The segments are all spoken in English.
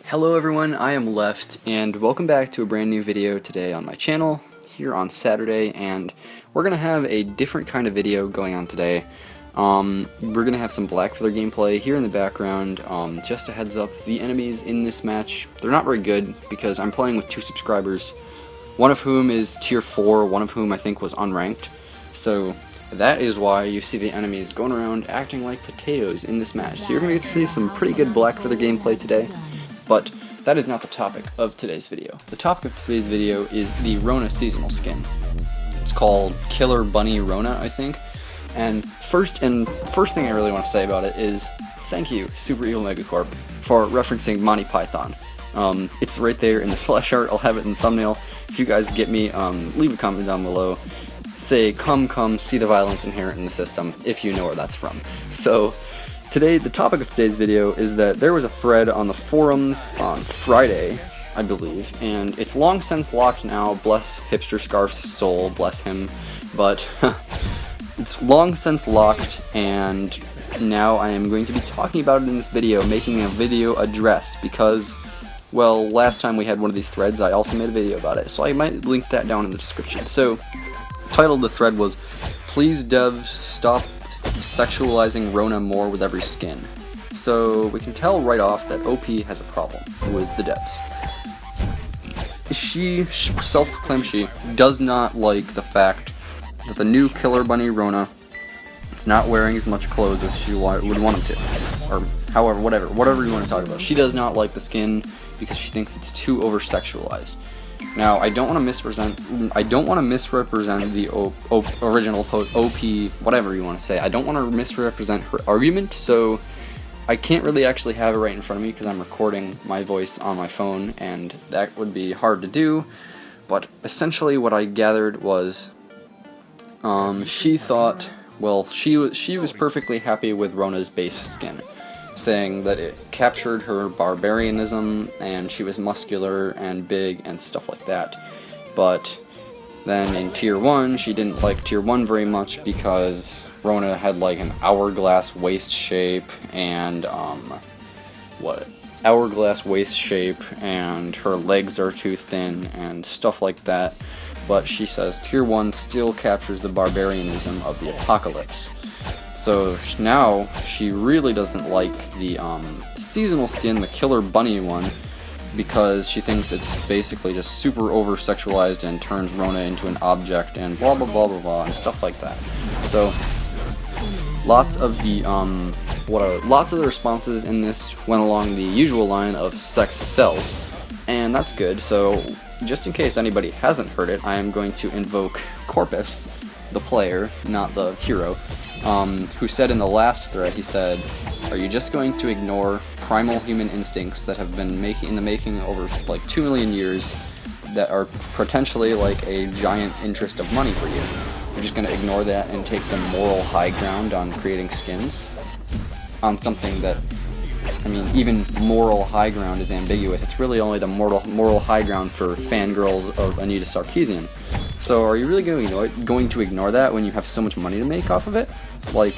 Hello everyone, I am Left, and welcome back to a brand new video today on my channel, here on Saturday, and we're going to have a different kind of video going on today. We're going to have some Blackfeather gameplay here in the background. Just a heads up, the enemies in this match, they're not very good, because I'm playing with 2 subscribers, one of whom is tier 4, one of whom I think was unranked, so that is why you see the enemies going around acting like potatoes in this match. So you're going to get to see some pretty good Blackfeather gameplay today. But that is not the topic of today's video. The topic of today's video is the Rona seasonal skin. It's called Killer Bunny Rona, I think. And first thing I really want to say about it is thank you, Super Evil Megacorp, for referencing Monty Python. It's right there in the splash art. I'll have it in the thumbnail. If you guys get me, leave a comment down below. Say, come, see the violence inherent in the system, if you know where that's from. So, today, the topic of today's video is that there was a thread on the forums on Friday, I believe, and it's long since locked now, bless Hipster Scarf's soul, bless him, but it's long since locked, and now I am going to be talking about it in this video, making a video address, because, well, last time we had one of these threads, I also made a video about it, so I might link that down in the description. So, the title of the thread was, "Please devs, stop sexualizing Rona more with every skin." So we can tell right off that OP has a problem with the devs. She, self-proclaimed she, does not like the fact that the new Killer Bunny Rona is not wearing as much clothes as she would want him to. Or however, whatever you want to talk about. She does not like the skin because she thinks it's too over-sexualized. Now, I don't want to misrepresent the original OP, whatever you want to say. I don't want to misrepresent her argument, so I can't really actually have it right in front of me because I'm recording my voice on my phone, and that would be hard to do. But essentially, what I gathered was, she thought, well, she was perfectly happy with Rona's base skin, saying that it captured her barbarianism and she was muscular and big and stuff like that. But then in Tier 1, she didn't like Tier 1 very much because Rona had like an hourglass waist shape and hourglass waist shape and her legs are too thin and stuff like that. But she says Tier 1 still captures the barbarianism of the apocalypse. So now she really doesn't like the seasonal skin, the Killer Bunny one, because she thinks it's basically just super over-sexualized and turns Rona into an object and blah blah blah blah blah and stuff like that. So lots of the responses in this went along the usual line of sex sells, and that's good. So just in case anybody hasn't heard it, I am going to invoke Corpus, the player, not the hero, who said in the last thread, he said, "Are you just going to ignore primal human instincts that have been in the making over like 2 million years that are potentially like a giant interest of money for you? You're just going to ignore that and take the moral high ground on creating skins on something that, I mean, even moral high ground is ambiguous. It's really only the moral high ground for fangirls of Anita Sarkeesian. So are you really going to ignore that when you have so much money to make off of it? Like,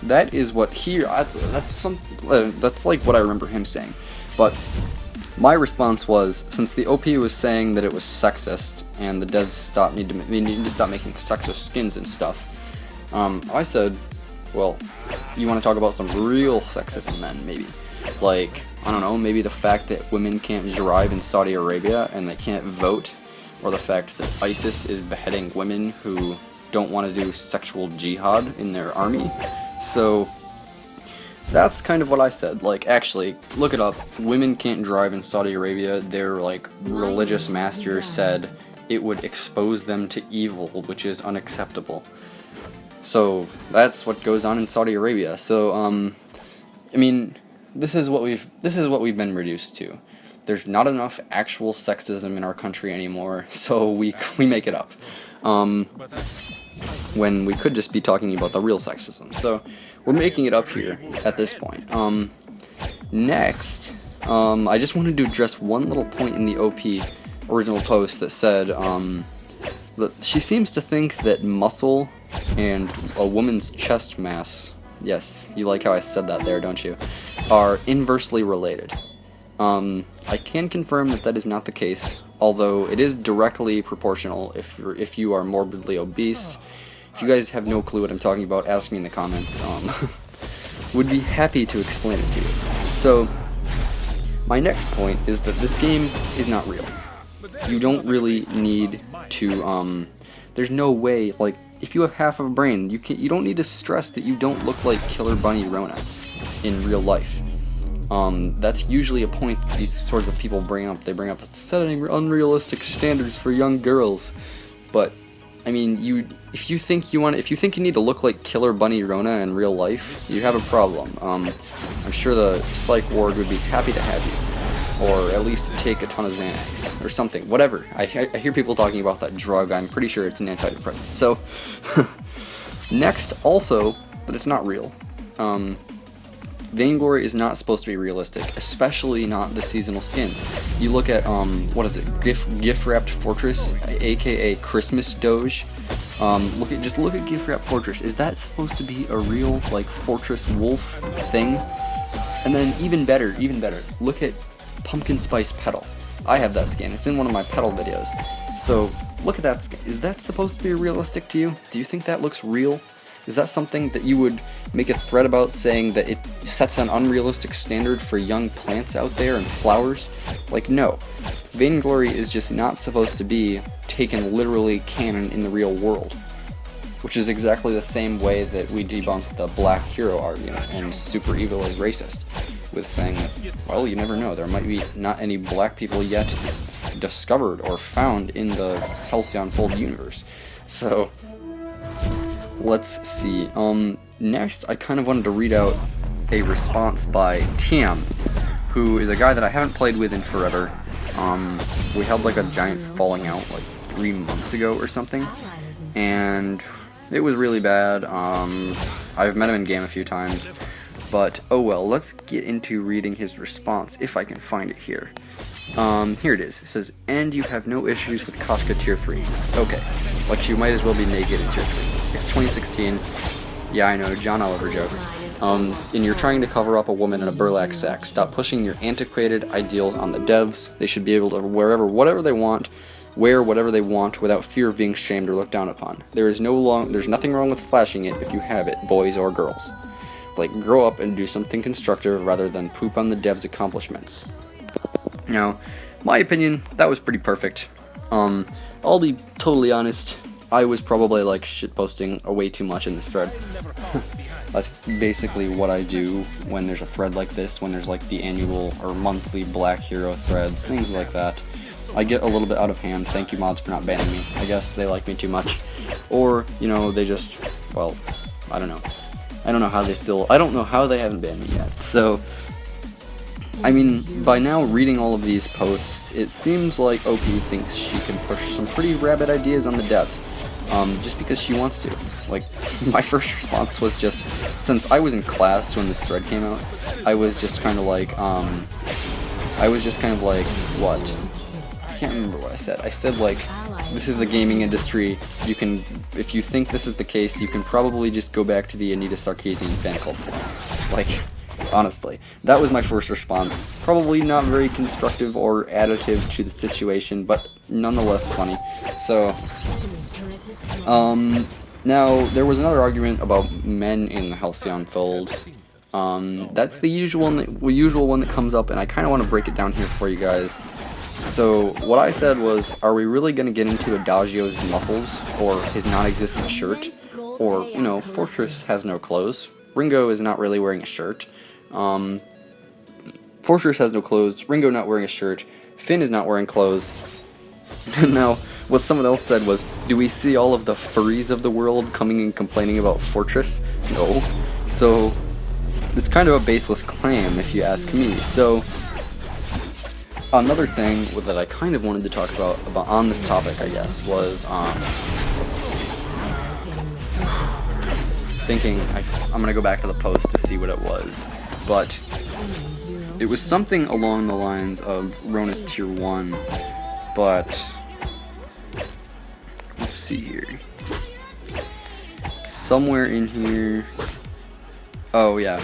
that is what that's like what I remember him saying. But my response was, since the OP was saying that it was sexist and the devs need to stop making sexist skins and stuff, I said, well, you want to talk about some real sexism then, maybe. Like, I don't know, maybe the fact that women can't drive in Saudi Arabia and they can't vote, or the fact that ISIS is beheading women who don't want to do sexual jihad in their army. So that's kind of what I said. Like, actually, look it up. Women can't drive in Saudi Arabia. Their, like, religious master said it would expose them to evil, which is unacceptable. So that's what goes on in Saudi Arabia. So, I mean, this is what we've been reduced to. There's not enough actual sexism in our country anymore, so we make it up. When we could just be talking about the real sexism. So we're making it up here at this point. Next, I just wanted to address one little point in the OP original post that said that she seems to think that muscle and a woman's chest mass, yes, you like how I said that there, don't you, are inversely related. I can confirm that that is not the case, although it is directly proportional if you are morbidly obese. If you guys have no clue what I'm talking about, ask me in the comments. Would be happy to explain it to you. So, my next point is that this game is not real. You don't really need to, there's no way, like, if you have half of a brain, you don't need to stress that you don't look like Killer Bunny Rona in real life. That's usually a point that these sorts of people bring up. They bring up setting unrealistic standards for young girls. But I mean, if you think you need to look like Killer Bunny Rona in real life, you have a problem. I'm sure the psych ward would be happy to have you, or at least take a ton of Xanax or something. Whatever. I hear people talking about that drug. I'm pretty sure it's an antidepressant. So next, also, that it's not real. Vainglory is not supposed to be realistic, especially not the seasonal skins. You look at, what is it, gift-wrapped fortress, aka Christmas Doge. Just look at gift-wrapped fortress. Is that supposed to be a real, like, fortress wolf thing? And then even better, look at Pumpkin Spice Petal. I have that skin. It's in one of my Petal videos. So, look at that skin. Is that supposed to be realistic to you? Do you think that looks real? Is that something that you would make a thread about, saying that it sets an unrealistic standard for young plants out there and flowers? Like, no. Vainglory is just not supposed to be taken literally canon in the real world. Which is exactly the same way that we debunked the black hero argument and super evil is racist. With saying that, well, you never know, there might be not any black people yet discovered or found in the Halcyon Fold universe. So, let's see. Next, I kind of wanted to read out a response by Tiam, who is a guy that I haven't played with in forever. We had like a giant falling out like 3 months ago or something, and it was really bad. I've met him in game a few times, but oh well. Let's get into reading his response if I can find it here. Here it is. It says, "And you have no issues with Koshka Tier 3. Okay, like you might as well be naked in Tier 3. It's 2016. Yeah, I know, John Oliver joke. And you're trying to cover up a woman in a burlap sack. Stop pushing your antiquated ideals on the devs. They should be able to wear whatever they want without fear of being shamed or looked down upon. There's nothing wrong with flashing it if you have it, boys or girls. Like, grow up and do something constructive rather than poop on the devs' accomplishments." Now, my opinion, that was pretty perfect. I'll be totally honest, I was probably like shitposting way too much in this thread. That's basically what I do when there's a thread like this, when there's like the annual or monthly Black Hero thread, things like that. I get a little bit out of hand. Thank you, mods, for not banning me. I guess they like me too much. Or, you know, they just, well, I don't know. I don't know how they haven't banned me yet. So, I mean, by now reading all of these posts, it seems like OP thinks she can push some pretty rabid ideas on the devs, just because she wants to. Like, my first response was just, since I was in class when this thread came out, I was just kind of like, what? I can't remember what I said. I said, like, this is the gaming industry, if you think this is the case, you can probably just go back to the Anita Sarkeesian fan club forums. Like, honestly, that was my first response. Probably not very constructive or additive to the situation, but nonetheless funny. So, now, there was another argument about men in the Halcyon Fold. That's the usual one that comes up, and I kind of want to break it down here for you guys. So, what I said was, are we really going to get into Adagio's muscles, or his non-existent shirt, or, you know, Fortress has no clothes, Ringo is not really wearing a shirt, Fortress has no clothes, Ringo not wearing a shirt, Finn is not wearing clothes. Now, what someone else said was, do we see all of the furries of the world coming and complaining about Fortress? No. So, it's kind of a baseless claim, if you ask me. So, another thing that I kind of wanted to talk about on this topic, I guess, was, thinking, I'm gonna go back to the post to see what it was, but it was something along the lines of Rona's Tier 1, but let's see here. Somewhere in here, oh yeah,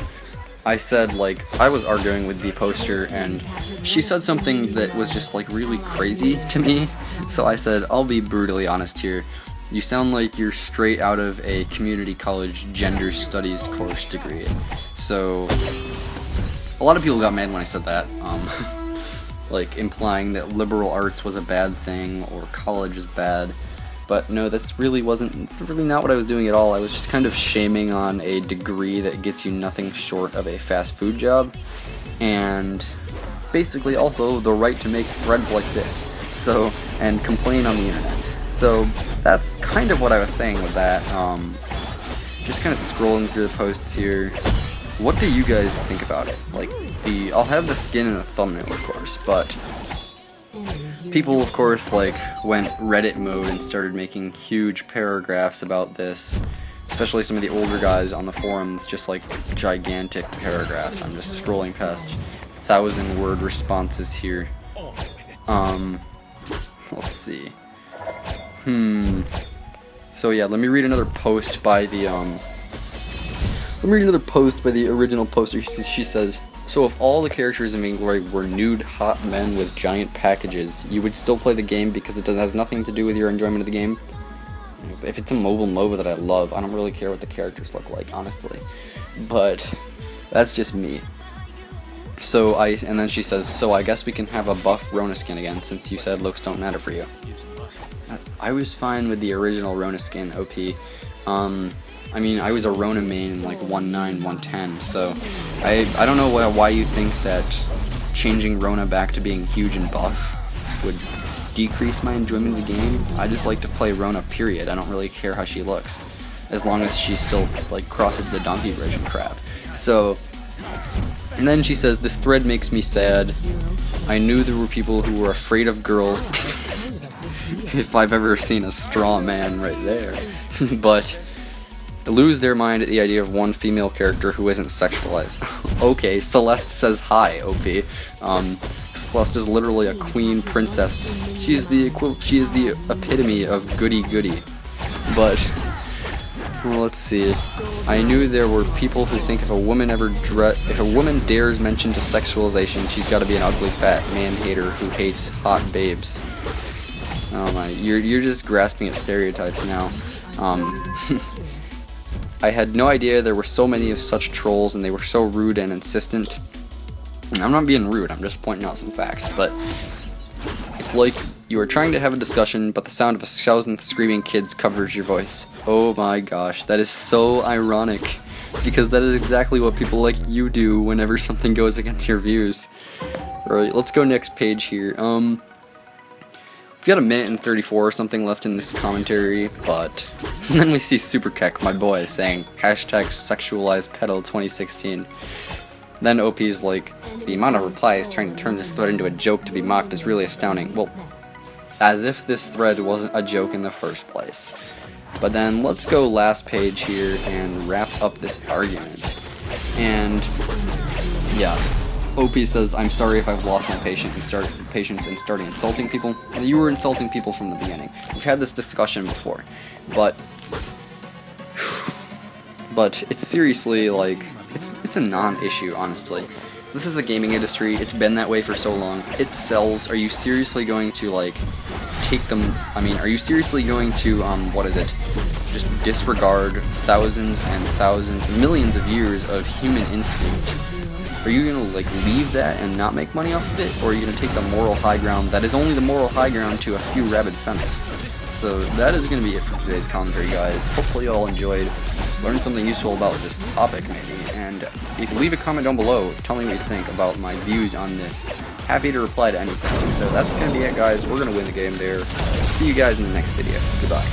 I said, like, I was arguing with the poster, and she said something that was just, like, really crazy to me. So I said, I'll be brutally honest here. You sound like you're straight out of a community college gender studies course degree. So a lot of people got mad when I said that, like implying that liberal arts was a bad thing or college is bad. But no, that's really not what I was doing at all. I was just kind of shaming on a degree that gets you nothing short of a fast food job, and basically also the right to make threads like this, so, and complain on the internet. So that's kind of what I was saying with that. Just kind of scrolling through the posts here. What do you guys think about it? Like, I'll have the skin in the thumbnail, of course, but people, of course, like, went Reddit mode and started making huge paragraphs about this, especially some of the older guys on the forums, just like gigantic paragraphs. I'm just scrolling past 1,000-word responses here. Let's see. So yeah, let me read another post by the original poster. She says, "So if all the characters in Vainglory were nude hot men with giant packages, you would still play the game because it has nothing to do with your enjoyment of the game?" If it's a mobile MOBA that I love, I don't really care what the characters look like, honestly. But that's just me. And then she says, "So I guess we can have a buff Rona skin again, since you said looks don't matter for you." I was fine with the original Rona skin, OP. I mean, I was a Rona main in like 1.9, 1.10, so I don't know why you think that changing Rona back to being huge and buff would decrease my enjoyment of the game. I just like to play Rona, period. I don't really care how she looks, as long as she still, like, crosses the donkey bridge and crap. So, and then she says, "This thread makes me sad. I knew there were people who were afraid of girls." If I've ever seen a straw man right there. But lose their mind at the idea of one female character who isn't sexualized. Okay, Celeste says hi, OP. Celeste is literally a queen princess. She is the epitome of goody goody. But well, let's see. I knew there were people who think if a woman dares mention to sexualization, she's got to be an ugly fat man hater who hates hot babes. Oh my, you're just grasping at stereotypes now. I had no idea there were so many of such trolls, and they were so rude and insistent. And I'm not being rude, I'm just pointing out some facts, but it's like you are trying to have a discussion, but the sound of 1,000 screaming kids covers your voice. Oh my gosh, that is so ironic, because that is exactly what people like you do whenever something goes against your views. Alright, let's go next page here. We've got a minute and 34 or something left in this commentary, but and then we see Superkek, my boy, saying #sexualizedpedal2016. Then OP's like, "The amount of replies trying to turn this thread into a joke to be mocked is really astounding." Well, as if this thread wasn't a joke in the first place. But then let's go last page here and wrap up this argument. And yeah. OP says, "I'm sorry if I've lost my patience and starting insulting people." You were insulting people from the beginning. We've had this discussion before, but it's seriously like it's a non-issue, honestly. This is the gaming industry. It's been that way for so long. It sells. Are you seriously going to like take them? I mean, are you seriously going to just disregard thousands and thousands, millions of years of human instinct? Are you going to like leave that and not make money off of it? Or are you going to take the moral high ground that is only the moral high ground to a few rabid feminists? So that is going to be it for today's commentary, guys. Hopefully you all enjoyed, learned something useful about this topic maybe. And if you leave a comment down below, tell me what you think about my views on this. Happy to reply to anything. So that's going to be it, guys. We're going to win the game there. See you guys in the next video. Goodbye.